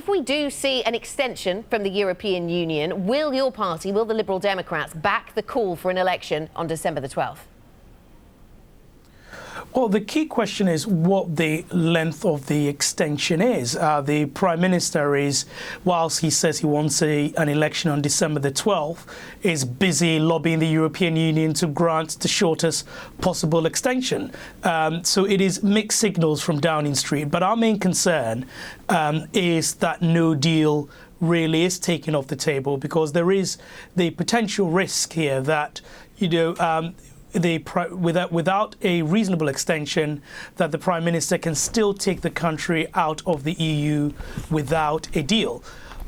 If we do see an extension from the European Union, will your party, will the Liberal Democrats back the call for an election on December the 12th? Well, the key question is what the length of the extension is. The Prime Minister is, whilst he says he wants an election on December the 12th, is busy lobbying the European Union to grant the shortest possible extension. So it is mixed signals from Downing Street. But our main concern is that no deal really is taken off the table, because there is the potential risk here that, without a reasonable extension, that the Prime Minister can still take the country out of the EU without a deal.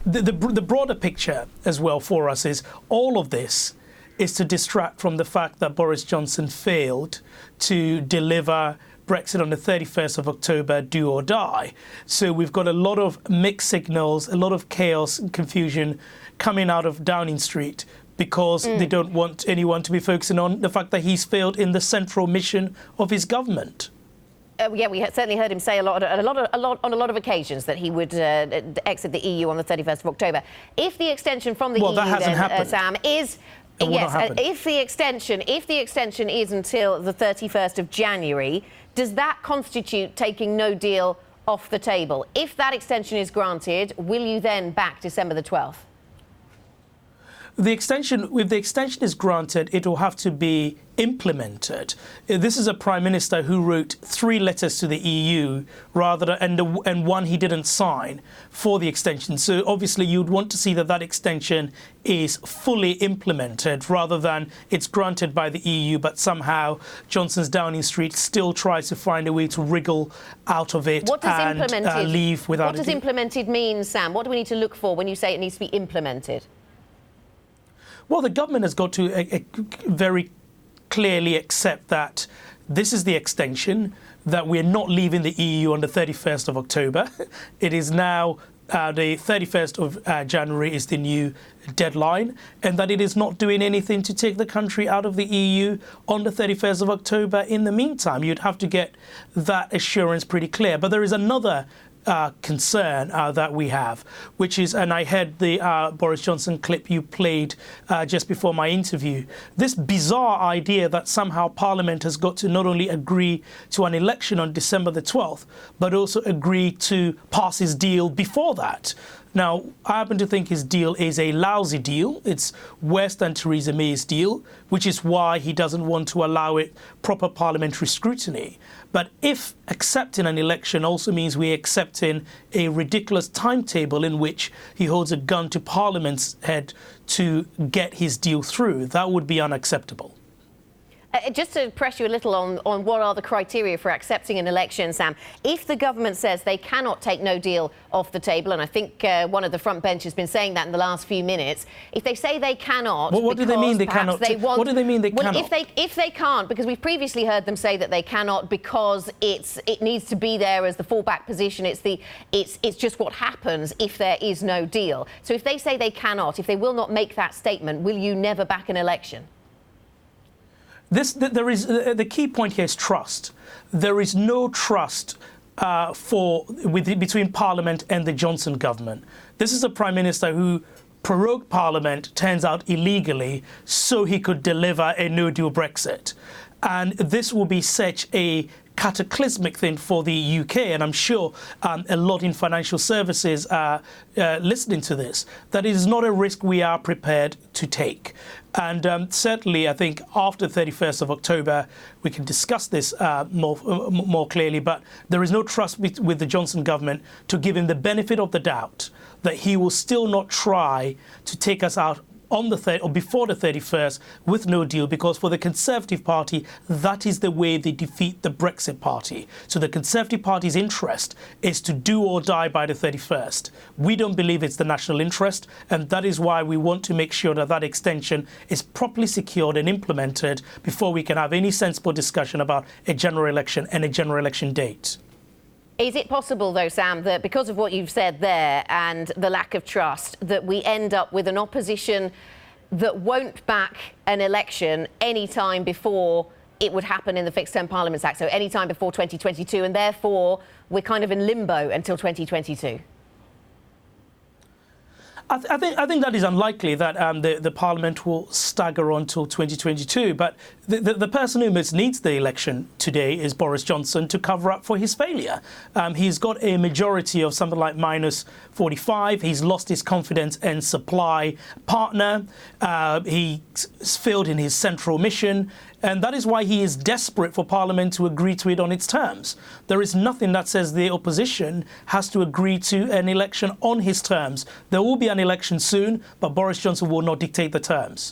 The broader picture as well for us is all of this is to distract from the fact that Boris Johnson failed to deliver Brexit on the 31st of October, do or die. So we've got a lot of mixed signals, a lot of chaos and confusion coming out of Downing Street, because they don't want anyone to be focusing on the fact that he's failed in the central mission of his government. Yeah, we certainly heard him say on a lot of occasions that he would exit the EU on the 31st of October. If the extension from the EU, that hasn't happened. Sam, is if the extension is until the 31st of January, does that constitute taking no deal off the table? If that extension is granted, will you then back December the 12th? If the extension is granted, it will have to be implemented. This is a Prime Minister who wrote 3 letters to the EU and one he didn't sign for the extension. So obviously you'd want to see that extension is fully implemented, rather than it's granted by the EU, but somehow Johnson's Downing Street still tries to find a way to wriggle out of it and leave without What does implemented mean, Sam? What do we need to look for when you say it needs to be implemented? Well, the government has got to very clearly accept that this is the extension, that we're not leaving the EU on the 31st of October. It is now the 31st of January is the new deadline, and that it is not doing anything to take the country out of the EU on the 31st of October. In the meantime, you'd have to get that assurance pretty clear. But there is another concern that we have, which is, and I heard the Boris Johnson clip you played just before my interview, this bizarre idea that somehow Parliament has got to not only agree to an election on December the 12th, but also agree to pass his deal before that. Now, I happen to think his deal is a lousy deal. It's worse than Theresa May's deal, which is why he doesn't want to allow it proper parliamentary scrutiny. But if accepting an election also means we're accepting a ridiculous timetable in which he holds a gun to Parliament's head to get his deal through, that would be unacceptable. Just to press you a little on what are the criteria for accepting an election, Sam, if the government says they cannot take no deal off the table, and I think one of the front bench has been saying that in the last few minutes, if they say they cannot... Well, what do they mean they cannot? What do they mean they cannot? If they can't, because we've previously heard them say that they cannot because it needs to be there as the fallback position. It's just what happens if there is no deal. So if they say they cannot, if they will not make that statement, will you never back an election? The key point here is trust. There is no trust between Parliament and the Johnson government. This is a Prime Minister who prorogued Parliament, turns out illegally, so he could deliver a no-deal Brexit. And this will be such a cataclysmic thing for the UK, and I'm sure a lot in financial services are listening to this, that it is not a risk we are prepared to take. And certainly, I think after 31st of October, we can discuss this more clearly, but there is no trust with the Johnson government to give him the benefit of the doubt that he will still not try to take us out on the or before the 31st with no deal, because for the Conservative Party, that is the way they defeat the Brexit Party. So the Conservative Party's interest is to do or die by the 31st. We don't believe it's the national interest, and that is why we want to make sure that that extension is properly secured and implemented before we can have any sensible discussion about a general election and a general election date. Is it possible, though, Sam, that because of what you've said there and the lack of trust, that we end up with an opposition that won't back an election any time before it would happen in the Fixed Term Parliaments Act, so any time before 2022, and therefore we're kind of in limbo until 2022? I think that is unlikely that the Parliament will stagger on till 2022. But the person who most needs the election today is Boris Johnson to cover up for his failure. He's got a majority of something like minus 45. He's lost his confidence and supply partner. He's failed in his central mission. And that is why he is desperate for Parliament to agree to it on its terms. There is nothing that says the opposition has to agree to an election on his terms. There will be an election soon, but Boris Johnson will not dictate the terms.